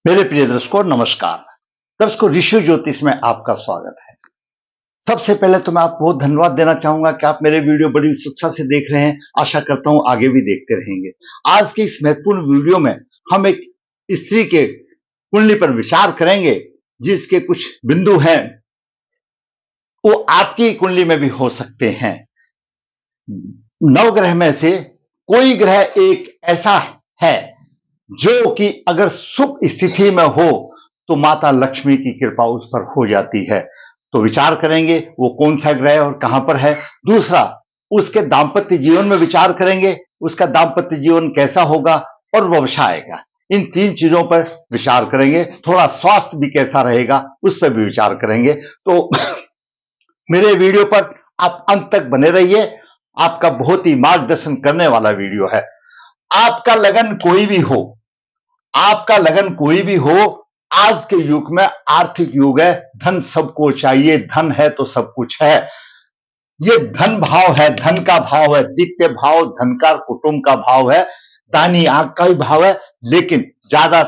मेरे प्रिय दर्शकों नमस्कार। दर्शकों ऋषि ज्योतिष में आपका स्वागत है। सबसे पहले तो मैं आपको बहुत धन्यवाद देना चाहूंगा कि आप मेरे वीडियो बड़ी उत्सुकता से देख रहे हैं। आशा करता हूं आगे भी देखते रहेंगे। आज के इस महत्वपूर्ण वीडियो में हम एक स्त्री के कुंडली पर विचार करेंगे जिसके कुछ बिंदु हैं वो आपकी कुंडली में भी हो सकते हैं। नवग्रह में से कोई ग्रह एक ऐसा है जो कि अगर शुभ स्थिति में हो तो माता लक्ष्मी की कृपा उस पर हो जाती है। तो विचार करेंगे वो कौन सा ग्रह और कहां पर है। दूसरा, उसके दांपत्य जीवन में विचार करेंगे, उसका दांपत्य जीवन कैसा होगा और व्यवसाय का। इन तीन चीजों पर विचार करेंगे। थोड़ा स्वास्थ्य भी कैसा रहेगा उस पर भी विचार करेंगे। तो मेरे वीडियो पर आप अंत तक बने रहिए। आपका बहुत ही मार्गदर्शन करने वाला वीडियो है। आपका लगन कोई भी हो, आपका लगन कोई भी हो, आज के युग में आर्थिक युग है। धन सबको चाहिए, धन है तो सब कुछ है। ये धन भाव है, धन का भाव है, द्वितीय भाव धन का, कुटुंब का भाव है, दानी आंख का भी भाव है, लेकिन ज्यादा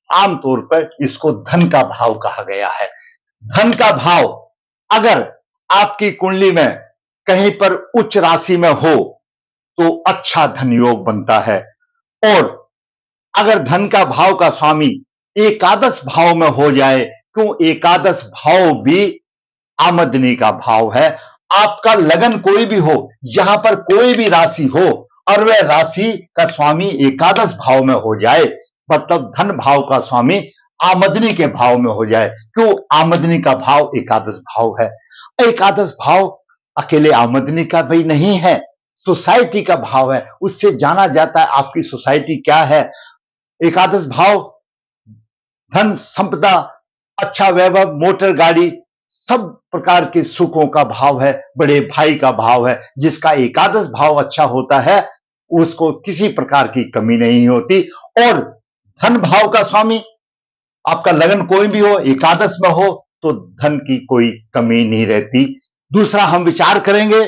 आमतौर पर इसको धन का भाव कहा गया है। धन का भाव अगर आपकी कुंडली में कहीं पर उच्च राशि में हो तो अच्छा धन योग बनता है। और अगर धन का भाव का स्वामी एकादश भाव में हो जाए, क्यों एकादश भाव भी आमदनी का भाव है। आपका लगन कोई भी हो, यहां पर कोई भी राशि हो और वह राशि का स्वामी एकादश भाव में हो जाए, मतलब धन भाव का स्वामी आमदनी के भाव में हो जाए। क्यों आमदनी का भाव एकादश भाव है। एकादश भाव अकेले आमदनी का भी नहीं है, सोसाइटी का भाव है। उससे जाना जाता है आपकी सोसाइटी क्या है। एकादश भाव धन, संपदा, अच्छा वैभव, मोटर गाड़ी, सब प्रकार के सुखों का भाव है। बड़े भाई का भाव है। जिसका एकादश भाव अच्छा होता है उसको किसी प्रकार की कमी नहीं होती। और धन भाव का स्वामी आपका लगन कोई भी हो, एकादश में हो तो धन की कोई कमी नहीं रहती। दूसरा हम विचार करेंगे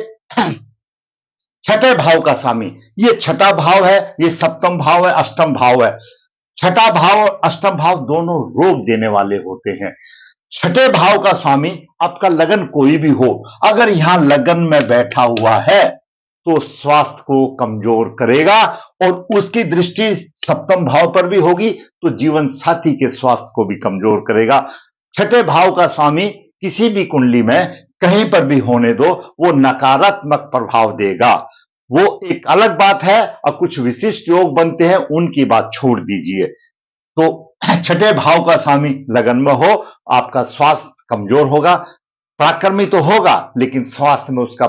छठे भाव का स्वामी। ये छठा भाव है, ये सप्तम भाव है, अष्टम भाव है। छठा भाव और अष्टम भाव दोनों रोग देने वाले होते हैं। छठे भाव का स्वामी आपका लगन कोई भी हो, अगर यहां लगन में बैठा हुआ है तो स्वास्थ्य को कमजोर करेगा। और उसकी दृष्टि सप्तम भाव पर भी होगी तो जीवन साथी के स्वास्थ्य को भी कमजोर करेगा। छठे भाव का स्वामी किसी भी कुंडली में कहीं पर भी होने दो, वो नकारात्मक प्रभाव देगा। वो एक अलग बात है। और कुछ विशिष्ट योग बनते हैं, उनकी बात छोड़ दीजिए। तो छठे भाव का स्वामी लगन में हो, आपका स्वास्थ्य कमजोर होगा। पराक्रमी तो होगा लेकिन स्वास्थ्य में उसका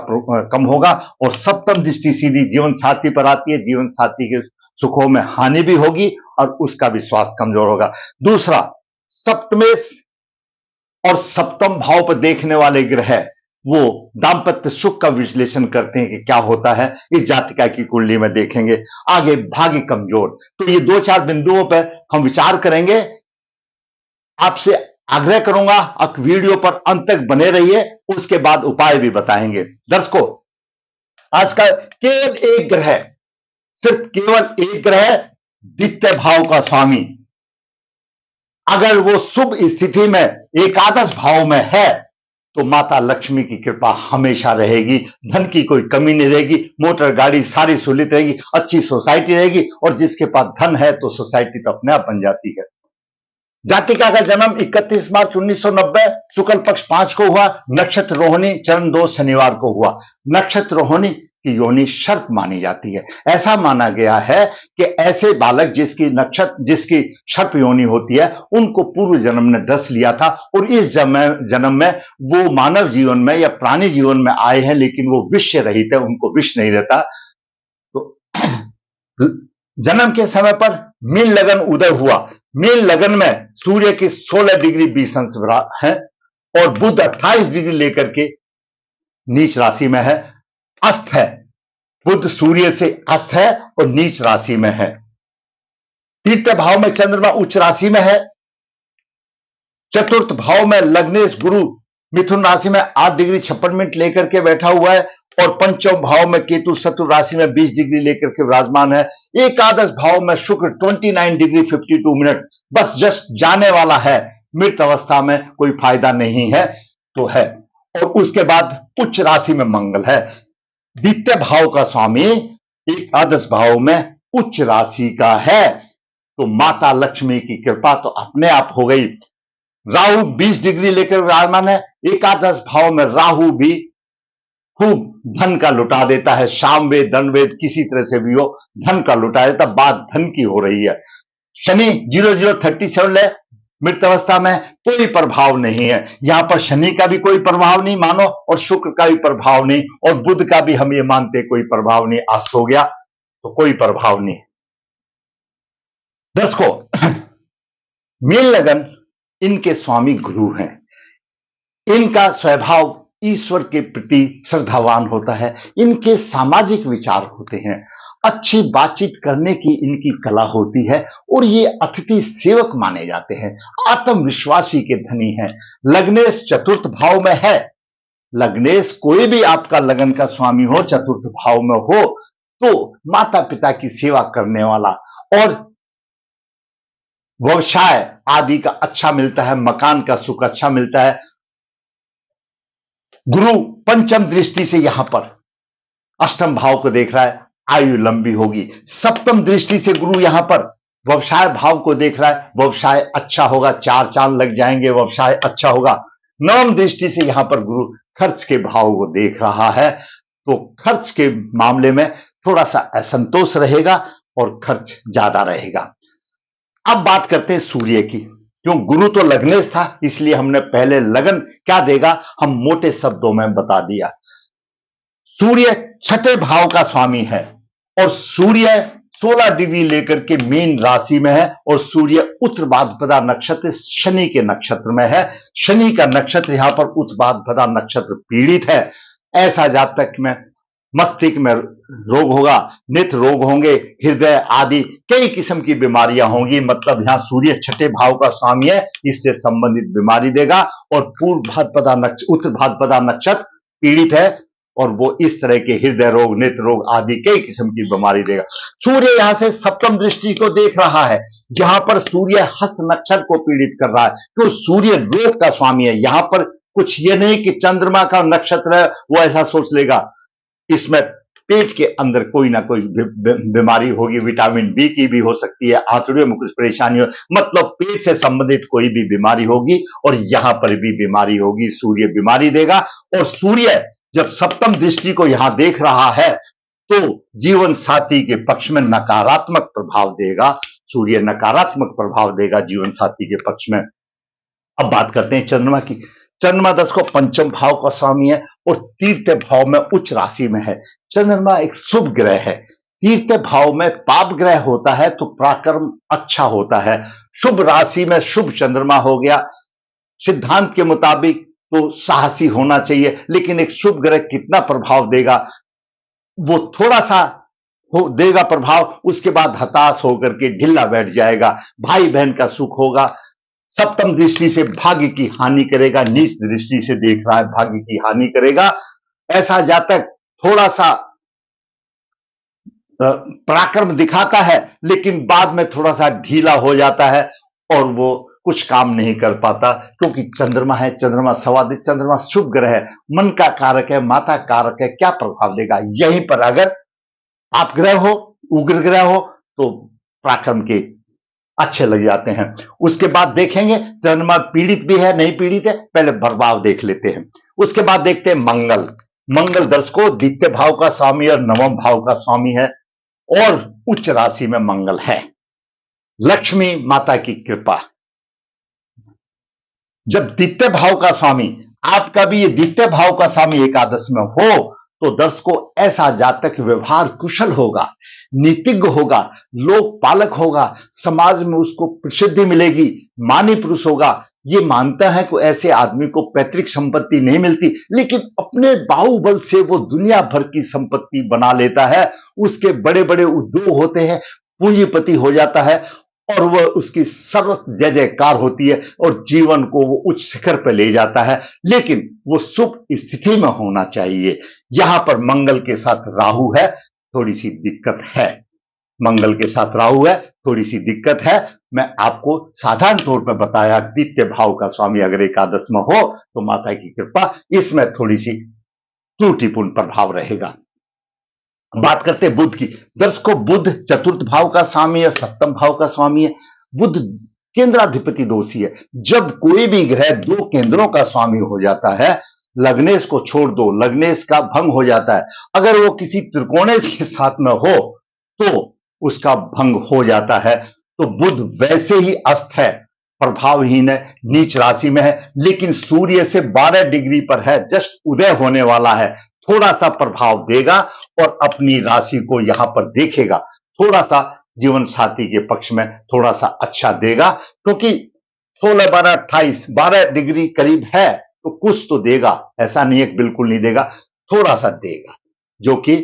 कम होगा। और सप्तम दृष्टि सीधी जीवन साथी पर आती है। जीवन साथी के सुखों में हानि भी होगी और उसका भी स्वास्थ्य कमजोर होगा। दूसरा, सप्तमेश और सप्तम भाव पर देखने वाले ग्रह वो दाम्पत्य सुख का विश्लेषण करते हैं कि क्या होता है। इस जातिका की कुंडली में देखेंगे। आगे भाग्य कमजोर, तो ये दो चार बिंदुओं पर हम विचार करेंगे। आपसे आग्रह करूंगा आप वीडियो पर अंत तक बने रहिए, उसके बाद उपाय भी बताएंगे। दर्शकों, आज का केवल एक ग्रह, सिर्फ केवल एक ग्रह द्वितीय भाव का स्वामी अगर वो शुभ स्थिति में एकादश भाव में है तो माता लक्ष्मी की कृपा हमेशा रहेगी। धन की कोई कमी नहीं रहेगी। मोटर गाड़ी सारी सहूलियत रहेगी, अच्छी सोसाइटी रहेगी। और जिसके पास धन है तो सोसाइटी तो अपने आप बन जाती है। जातिका का जन्म 31 मार्च 1990 शुक्ल पक्ष 5 को हुआ। नक्षत्र रोहिणी, चरण 2 शनिवार को हुआ। नक्षत्र रोहिणी की योनि सर्प मानी जाती है। ऐसा माना गया है कि ऐसे बालक जिसकी सर्प योनि होती है उनको पूर्व जन्म ने डस लिया था और इस जन्म में वो मानव जीवन में या प्राणी जीवन में आए हैं, लेकिन वो विष से रहित है, उनको विष नहीं रहता। तो जन्म के समय पर मीन लगन उदय हुआ। मीन लगन में सूर्य की 16 डिग्री 20 अंश है और बुध 28 डिग्री लेकर के नीच राशि में है, अस्त है। बुध सूर्य से अस्त है और नीच राशि में है। तृतीय भाव में चंद्रमा उच्च राशि में है। चतुर्थ भाव में लग्नेश गुरु मिथुन राशि में 8 डिग्री 56 मिनट लेकर के बैठा हुआ है और पंचम भाव में केतु शत्रु राशि में 20 डिग्री लेकर के विराजमान है। एकादश भाव में शुक्र 29 डिग्री 52 मिनट, बस जस्ट जाने वाला है, मृत अवस्था में, कोई फायदा नहीं है तो है। और उसके बाद उच्च राशि में मंगल है, द्वितीय भाव का स्वामी एकादश भाव में उच्च राशि का है, तो माता लक्ष्मी की कृपा तो अपने आप हो गई। राहु 20 डिग्री लेकर विराजमान है, एकादश भाव में राहु भी खूब धन का लुटा देता है, सामवेद दंडवेद किसी तरह से भी हो, धन का लुटा देता, बात धन की हो रही है। शनि 0037 है, मृत अवस्था में, कोई प्रभाव नहीं है यहां पर, शनि का भी कोई प्रभाव नहीं मानो, और शुक्र का भी प्रभाव नहीं, और बुध का भी हम ये मानते कोई प्रभाव नहीं, अस्त हो गया तो कोई प्रभाव नहीं। दर्शकों, मीन लगन इनके स्वामी गुरु हैं, इनका स्वभाव ईश्वर के प्रति श्रद्धावान होता है, इनके सामाजिक विचार होते हैं, अच्छी बातचीत करने की इनकी कला होती है, और ये अतिथि सेवक माने जाते हैं, आत्मविश्वासी के धनी हैं। लग्नेश चतुर्थ भाव में है, लग्नेश कोई भी आपका लगन का स्वामी हो, चतुर्थ भाव में हो, तो माता पिता की सेवा करने वाला, और व्यवसाय आदि का अच्छा मिलता है, मकान का सुख अच्छा मिलता है। गुरु पंचम दृष्टि से यहां पर अष्टम भाव को देख रहा है, आयु लंबी होगी। सप्तम दृष्टि से गुरु यहां पर व्यवसाय भाव को देख रहा है, व्यवसाय अच्छा होगा, 4 चांद लग जाएंगे, व्यवसाय अच्छा होगा। नवम दृष्टि से यहां पर गुरु खर्च के भाव को देख रहा है, तो खर्च के मामले में थोड़ा सा असंतोष रहेगा और खर्च ज्यादा रहेगा। अब बात करते हैं सूर्य की, क्यों गुरु तो लग्नेश था, इसलिए हमने पहले लगन क्या देगा हम मोटे शब्दों में बता दिया। सूर्य छठे भाव का स्वामी है, और सूर्य 16 डिग्री लेकर के मीन राशि में है, और सूर्य उत्तरभाद्रपदा नक्षत्र शनि के नक्षत्र में है। शनि का नक्षत्र यहां पर उत्तरभाद्रपदा नक्षत्र पीड़ित है। ऐसा जातक में मस्तिष्क में रोग होगा, नेत्र रोग होंगे, हृदय आदि कई किस्म की बीमारियां होंगी। मतलब यहां सूर्य छठे भाव का स्वामी है, इससे संबंधित बीमारी देगा। और पूर्व भाद्रपदा नक्षत्र उत्तर भाद्रपदा नक्षत्र पीड़ित है, और वो इस तरह के हृदय रोग, नेत्र रोग आदि कई किस्म की बीमारी देगा। सूर्य यहां से सप्तम दृष्टि को देख रहा है, जहां पर सूर्य हस्त नक्षत्र को पीड़ित कर रहा है, तो सूर्य रोग का स्वामी है। यहां पर कुछ ये नहीं कि चंद्रमा का नक्षत्र है वो ऐसा सोच लेगा, इसमें पेट के अंदर कोई ना कोई बीमारी होगी, विटामिन बी की भी हो सकती है, आंतड़ियों में कुछ परेशानी हो, मतलब पेट से संबंधित कोई भी बीमारी होगी, और यहां पर भी बीमारी होगी, सूर्य बीमारी देगा। और सूर्य जब सप्तम दृष्टि को यहां देख रहा है, तो जीवन साथी के पक्ष में नकारात्मक प्रभाव देगा, सूर्य नकारात्मक प्रभाव देगा जीवन साथी के पक्ष में। अब बात करते हैं चंद्रमा की। चंद्रमा 10 को पंचम भाव का स्वामी है, और तीसरे भाव में उच्च राशि में है। चंद्रमा एक शुभ ग्रह है, तीसरे भाव में पाप ग्रह होता है तो पराक्रम अच्छा होता है। शुभ राशि में शुभ चंद्रमा हो गया, सिद्धांत के मुताबिक तो साहसी होना चाहिए, लेकिन एक शुभ ग्रह कितना प्रभाव देगा, वो थोड़ा सा देगा प्रभाव, उसके बाद हताश होकर के ढिल्ला बैठ जाएगा। भाई बहन का सुख होगा। सप्तम दृष्टि से भाग्य की हानि करेगा, नीच दृष्टि से देख रहा है, भाग्य की हानि करेगा। ऐसा जातक थोड़ा सा पराक्रम दिखाता है, लेकिन बाद में थोड़ा सा ढीला हो जाता है, और वो कुछ काम नहीं कर पाता, क्योंकि चंद्रमा है, चंद्रमा स्वादित, चंद्रमा शुभ ग्रह है, मन का कारक है, माता कारक है, क्या प्रभाव देगा। यहीं पर अगर आप ग्रह हो, उग्र ग्रह हो, तो पराक्रम के अच्छे लग जाते हैं। उसके बाद देखेंगे चंद्रमा पीड़ित भी है नहीं पीड़ित है, पहले प्रभाव देख लेते हैं। उसके बाद देखते हैं मंगल। मंगल दर्शकों द्वितीय भाव का स्वामी और नवम भाव का स्वामी है, और उच्च राशि में मंगल है। लक्ष्मी माता की कृपा, जब द्वितीय भाव का स्वामी, आपका भी ये द्वितीय भाव का स्वामी एकादश में हो, तो दर्शकों ऐसा जातक व्यवहार कुशल होगा, नीतिज्ञ होगा, लोकपालक होगा, समाज में उसको प्रसिद्धि मिलेगी, मानी पुरुष होगा। ये मानता है कि ऐसे आदमी को पैतृक संपत्ति नहीं मिलती, लेकिन अपने बाहुबल से वो दुनिया भर की संपत्ति बना लेता है। उसके बड़े बड़े उद्योग होते हैं, पूंजीपति हो जाता है, और वह उसकी सर्व जय जयकार होती है और जीवन को वो उच्च शिखर पर ले जाता है, लेकिन वो शुभ स्थिति में होना चाहिए। यहां पर मंगल के साथ राहु है, थोड़ी सी दिक्कत है। मंगल के साथ राहु है, थोड़ी सी दिक्कत है। मैं आपको साधारण तौर पर बताया, द्वितीय भाव का स्वामी अगर एकादश में हो तो माता की कृपा, इसमें थोड़ी सी त्रुटिपूर्ण प्रभाव रहेगा। बात करते हैं बुध की। दर्शकों, बुध चतुर्थ भाव का स्वामी है, सप्तम भाव का स्वामी है। बुध केंद्राधिपति दोषी है। जब कोई भी ग्रह दो केंद्रों का स्वामी हो जाता है, लग्नेश को छोड़ दो, लग्नेश का भंग हो जाता है, अगर वो किसी त्रिकोणेश के साथ में हो तो उसका भंग हो जाता है। तो बुध वैसे ही अस्त है, प्रभावहीन है, नीच राशि में है, लेकिन सूर्य से 12 डिग्री पर है, जस्ट उदय होने वाला है। थोड़ा सा प्रभाव देगा और अपनी राशि को यहां पर देखेगा, थोड़ा सा जीवन साथी के पक्ष में थोड़ा सा अच्छा देगा, क्योंकि 16, 12, 28, 12 डिग्री करीब है तो कुछ तो देगा, ऐसा नहीं है बिल्कुल नहीं देगा, थोड़ा सा देगा, जो कि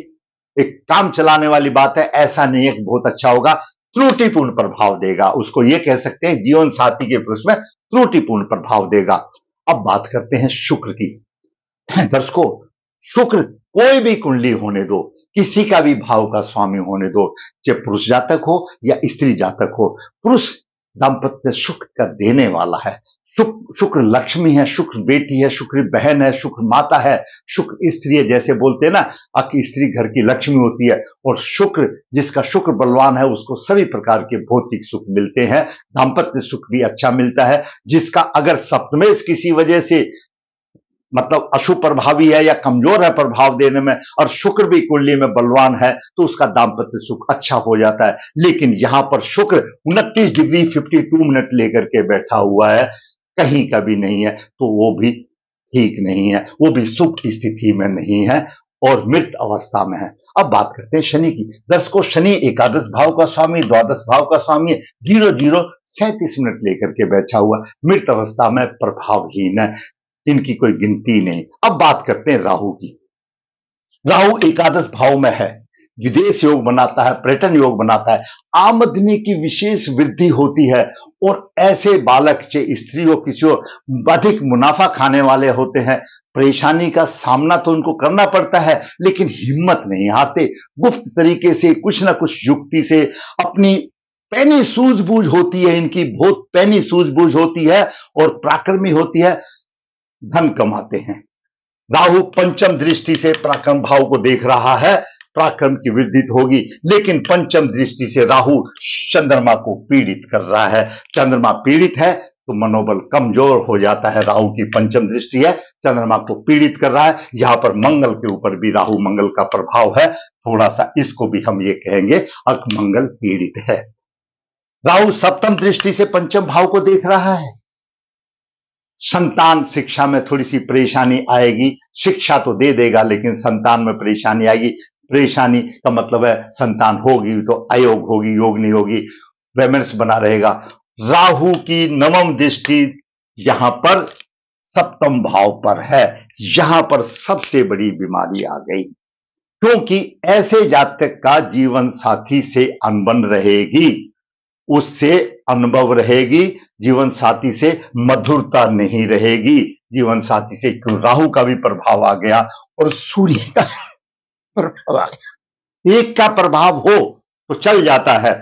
एक काम चलाने वाली बात है। ऐसा नहीं है कि बहुत अच्छा होगा, त्रुटिपूर्ण प्रभाव देगा, उसको यह कह सकते हैं जीवन साथी के पुरुष में त्रुटिपूर्ण प्रभाव देगा। अब बात करते हैं शुक्र की। दर्शकों, शुक्र कोई भी कुंडली होने दो, किसी का भी भाव का स्वामी होने दो, चाहे पुरुष जातक हो या स्त्री जातक हो, पुरुष दाम्पत्य सुख का देने वाला है। शुक्र लक्ष्मी है, शुक्र बेटी है, शुक्र बहन है, शुक्र माता है, शुक्र स्त्री है। जैसे बोलते हैं ना, आपकी स्त्री घर की लक्ष्मी होती है, और शुक्र, जिसका शुक्र बलवान है उसको सभी प्रकार के भौतिक सुख मिलते हैं, दाम्पत्य सुख भी अच्छा मिलता है। जिसका अगर सप्तमेश किसी वजह से मतलब अशुभ प्रभावी है या कमजोर है प्रभाव देने में, और शुक्र भी कुंडली में बलवान है, तो उसका दाम्पत्य सुख अच्छा हो जाता है। लेकिन यहां पर शुक्र 29 डिग्री 52 मिनट लेकर के बैठा हुआ है, कहीं का भी नहीं है, तो वो भी ठीक नहीं है, वो भी शुभ स्थिति में नहीं है और मृत अवस्था में है। अब बात करते हैं शनि की। दर्शकों, शनि एकादश भाव का स्वामी, द्वादश भाव का स्वामी है, 00:37 मिनट लेकर के बैठा हुआ, मृत अवस्था में प्रभावहीन है, इनकी कोई गिनती नहीं। अब बात करते हैं राहु की। राहु एकादश भाव में है, विदेश योग बनाता है, पर्यटन योग बनाता है, आमदनी की विशेष वृद्धि होती है, और ऐसे बालक चाहे स्त्री हो किसी हो, अधिक मुनाफा खाने वाले होते हैं। परेशानी का सामना तो उनको करना पड़ता है, लेकिन हिम्मत नहीं हारते, गुप्त तरीके से कुछ ना कुछ युक्ति से अपनी पैनी सूझबूझ होती है, इनकी बहुत पैनी सूझबूझ होती है और पराक्रमी होती है, धन कमाते हैं। राहु पंचम दृष्टि से पराक्रम भाव को देख रहा है, पराक्रम की वृद्धि होगी, लेकिन पंचम दृष्टि से राहु चंद्रमा को पीड़ित कर रहा है। चंद्रमा पीड़ित है तो मनोबल कमजोर हो जाता है। राहु की पंचम दृष्टि है, चंद्रमा को पीड़ित कर रहा है। यहां पर मंगल के ऊपर भी राहु मंगल का प्रभाव है, थोड़ा सा इसको भी हम ये कहेंगे अक मंगल पीड़ित है। राहु सप्तम दृष्टि से पंचम भाव को देख रहा है। संतान शिक्षा में थोड़ी सी परेशानी आएगी, शिक्षा तो दे देगा लेकिन संतान में परेशानी आएगी। परेशानी का मतलब है संतान होगी तो अयोग होगी, योग नहीं होगी, वैमनस्य बना रहेगा। राहु की नवम दृष्टि यहां पर सप्तम भाव पर है, यहां पर सबसे बड़ी बीमारी आ गई, क्योंकि ऐसे जातक का जीवन साथी से अनबन रहेगी, उससे अनुभव रहेगी, जीवन साथी से मधुरता नहीं रहेगी, जीवन साथी से, क्यों राहु का भी प्रभाव आ गया और सूर्य का प्रभाव आ गया। एक का प्रभाव हो तो चल जाता है,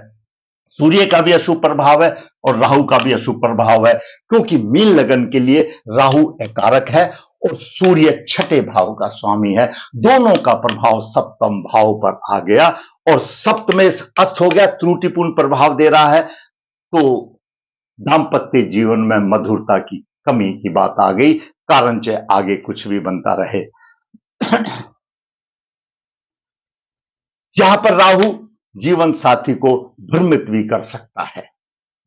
सूर्य का भी अशुभ प्रभाव है और राहु का भी अशुभ प्रभाव है, क्योंकि मीन लगन के लिए राहु एकारक है और सूर्य छठे भाव का स्वामी है। दोनों का प्रभाव सप्तम भाव पर आ गया और सप्तमें अस्त हो गया, त्रुटिपूर्ण प्रभाव दे रहा है, तो दाम्पत्य जीवन में मधुरता की कमी की बात आ गई, कारण चाहे आगे कुछ भी बनता रहे। यहां पर राहु जीवन साथी को भ्रमित भी कर सकता है,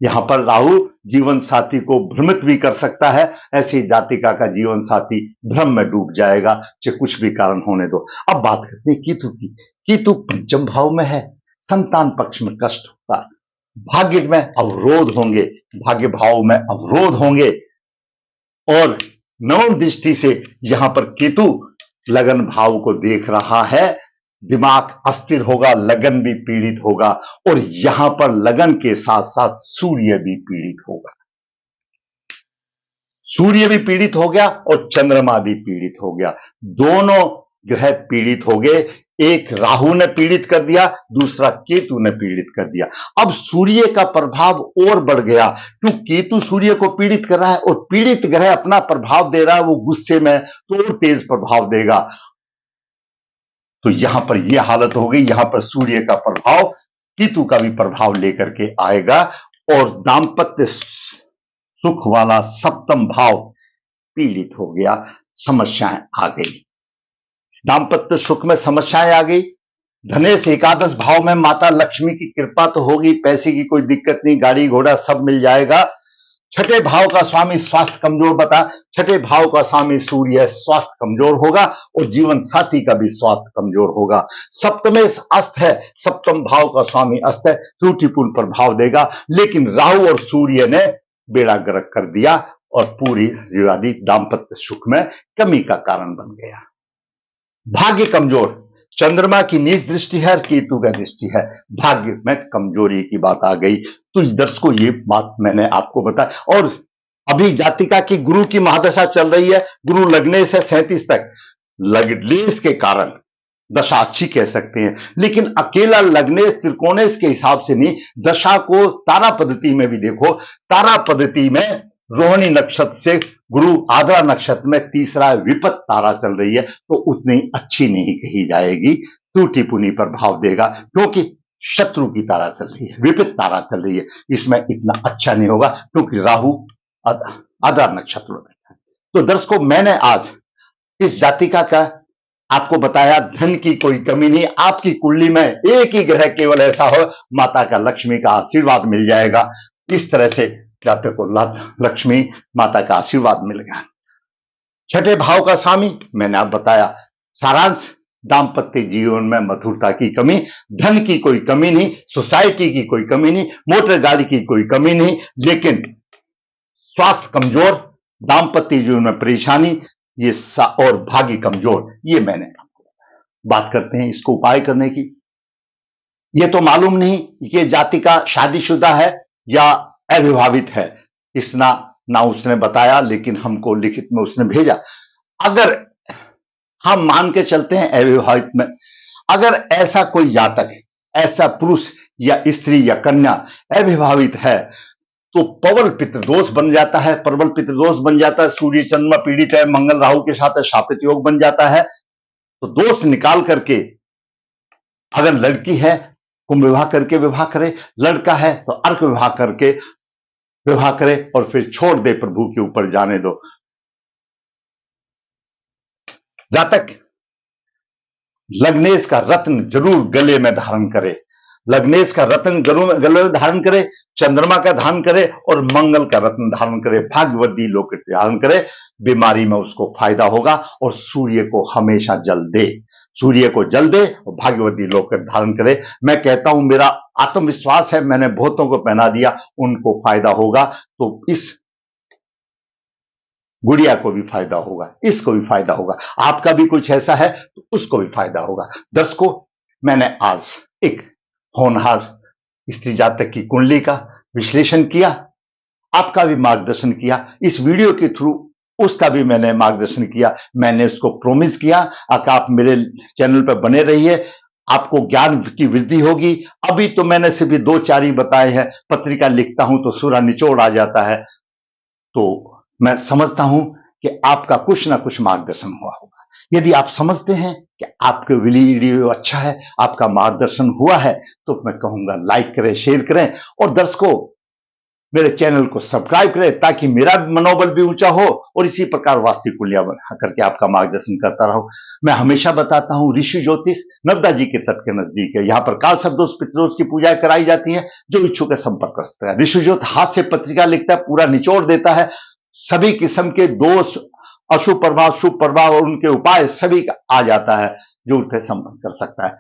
यहां पर राहु जीवन साथी को भ्रमित भी कर सकता है। ऐसी जातिका का जीवन साथी भ्रम में डूब जाएगा, चाहे कुछ भी कारण होने दो। अब बात करते हैं केतु की। केतु पंचम भाव में है, संतान पक्ष में कष्ट होता है, भाग्य में अवरोध होंगे, भाग्य भाव में अवरोध होंगे, और नवम दृष्टि से यहां पर केतु लगन भाव को देख रहा है, दिमाग अस्थिर होगा, लगन भी पीड़ित होगा, और यहां पर लगन के साथ साथ सूर्य भी पीड़ित होगा। सूर्य भी पीड़ित हो गया और चंद्रमा भी पीड़ित हो गया। दोनों ग्रह पीड़ित हो गए। एक राहु ने पीड़ित कर दिया, दूसरा केतु ने पीड़ित कर दिया। अब सूर्य का प्रभाव और बढ़ गया, क्यों? केतु सूर्य को पीड़ित कर रहा है और पीड़ित ग्रह अपना प्रभाव दे रहा है, वो गुस्से में तो और तेज प्रभाव देगा। तो यहां पर यह हालत हो गई, यहां पर सूर्य का प्रभाव केतु का भी प्रभाव लेकर के आएगा और दाम्पत्य सुख वाला सप्तम भाव पीड़ित हो गया, समस्याएं आ गई। दाम्पत्य सुख में समस्याएं आ गई। धनेश एकादश भाव में माता लक्ष्मी की कृपा तो होगी, पैसे की कोई दिक्कत नहीं, गाड़ी घोड़ा सब मिल जाएगा। छठे भाव का स्वामी स्वास्थ्य कमजोर बता, छठे भाव का स्वामी सूर्य स्वास्थ्य कमजोर होगा और जीवन साथी का भी स्वास्थ्य कमजोर होगा। सप्तमेश अस्त है, सप्तम भाव का स्वामी अस्त है, त्रुटिपूर्ण प्रभाव देगा, लेकिन राहु और सूर्य ने बेड़ा गर्क कर दिया और पूरी विवादी दाम्पत्य सुख में कमी का कारण बन गया। भाग्य कमजोर, चंद्रमा की नीच दृष्टि है और केतु का दृष्टि है, भाग्य में कमजोरी की बात आ गई। तो इस दर्शकों ये बात मैंने आपको बताया। और अभी जातिका की गुरु की महादशा चल रही है, गुरु लग्नेश है 37 तक। लग्नेश के कारण दशा अच्छी कह सकते हैं, लेकिन अकेला लग्नेश त्रिकोणेश के हिसाब से नहीं, दशा को तारा पद्धति में भी देखो। तारा पद्धति में रोहिणी नक्षत्र से गुरु आद्रा नक्षत्र में तीसरा विपत तारा चल रही है, तो उतनी अच्छी नहीं कही जाएगी, टूटी पुनी प्रभाव देगा, क्योंकि शत्रु की तारा चल रही है, विपत तारा चल रही है, इसमें इतना अच्छा नहीं होगा, क्योंकि राहु आद्रा नक्षत्र में बैठा है। तो दर्शकों, मैंने आज इस जातिका का आपको बताया, धन की कोई कमी नहीं, आपकी कुंडली में एक ही ग्रह केवल ऐसा हो, माता का लक्ष्मी का आशीर्वाद मिल जाएगा। इस तरह से जातक को लक्ष्मी माता का आशीर्वाद मिल गया। छठे भाव का स्वामी मैंने आप बताया। सारांश, दाम्पत्य जीवन में मधुरता की कमी, धन की कोई कमी नहीं, सोसाइटी की कोई कमी नहीं, मोटर गाड़ी की कोई कमी नहीं, लेकिन स्वास्थ्य कमजोर, दाम्पत्य जीवन में परेशानी, ये और भाग्य कमजोर, ये मैंने आपको बात करते हैं इसको उपाय करने की। ये तो मालूम नहीं कि जातिका शादीशुदा है या अविवाहित है, इसना ना उसने बताया, लेकिन हमको लिखित में उसने भेजा। अगर हम मान के चलते हैं अविवाहित में, अगर ऐसा कोई जातक, ऐसा पुरुष या स्त्री या कन्या अविवाहित है, तो प्रबल पितृदोष बन जाता है, प्रबल पितृदोष बन जाता है, सूर्य चंद्रमा पीड़ित है, मंगल राहु के साथ शापित योग बन जाता है। तो दोष निकाल करके अगर लड़की है कुंभ विवाह करके विवाह करे, लड़का है तो अर्क विवाह करके विवाह करे और फिर छोड़ दे, प्रभु के ऊपर जाने दो। जातक लग्नेश का रत्न जरूर गले में धारण करे, लग्नेश का रत्न जरूर गले में धारण करे, चंद्रमा का धारण करे और मंगल का रत्न धारण करे, भाग्यवती लोकेट धारण करे, बीमारी में उसको फायदा होगा। और सूर्य को हमेशा जल दे, सूर्य को जल दे और भाग्यवती लोकेट धारण करे। मैं कहता हूं, मेरा आत्मविश्वास है, मैंने बहुतों को पहना दिया, उनको फायदा होगा, तो इस गुड़िया को भी फायदा होगा, इसको भी फायदा होगा, आपका भी कुछ ऐसा है तो उसको भी फायदा होगा। दर्शकों, मैंने आज एक होनहार स्त्री जातक की कुंडली का विश्लेषण किया, आपका भी मार्गदर्शन किया, इस वीडियो के थ्रू उसका भी मैंने मार्गदर्शन किया। मैंने उसको प्रोमिस किया कि आप मेरे चैनल पर बने रहिए, आपको ज्ञान की वृद्धि होगी। अभी तो मैंने सिर्फ 2-4 ही बताए हैं, पत्रिका लिखता हूं तो सूरा निचोड़ आ जाता है, तो मैं समझता हूं कि आपका कुछ ना कुछ मार्गदर्शन हुआ होगा। यदि आप समझते हैं कि आपके वीडियो अच्छा है, आपका मार्गदर्शन हुआ है, तो मैं कहूंगा लाइक करें, शेयर करें और दर्शकों मेरे चैनल को सब्सक्राइब करें, ताकि मेरा मनोबल भी ऊंचा हो और इसी प्रकार वास्तविक कुंडलियां बना करके आपका मार्गदर्शन करता रहूं। मैं हमेशा बताता हूं, ऋषि ज्योतिष नर्मदा जी के तट के नजदीक है, यहां पर काल सर्पदोष पितृदोष की पूजा कराई जाती है। जो इच्छुक है संपर्क कर सकता है। ऋषि ज्योतिष हाथ से पत्रिका लिखता है, पूरा निचोड़ देता है, सभी किस्म के दोष, अशुभ प्रभाव, शुभ प्रभाव और उनके उपाय सभी का आ जाता है, जो उठे संपर्क कर सकता है।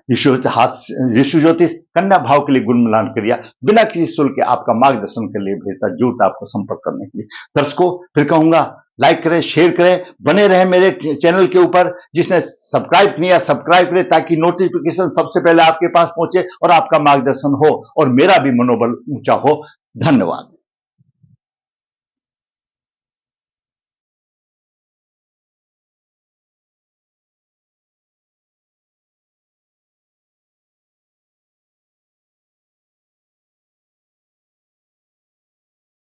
ऋषि ज्योतिष कन्या भाव के लिए गुण मिलान क्रिया बिना किसी शुल्क के आपका मार्गदर्शन के लिए भेजता, जरूरत आपको संपर्क करने के लिए। दर्शकों फिर कहूंगा, लाइक करें, शेयर करें, बने रहें मेरे चैनल के ऊपर। जिसने सब्सक्राइब किया सब्सक्राइब करें ताकि नोटिफिकेशन सबसे पहले आपके पास पहुंचे और आपका मार्गदर्शन हो और मेरा भी मनोबल ऊंचा हो। धन्यवाद।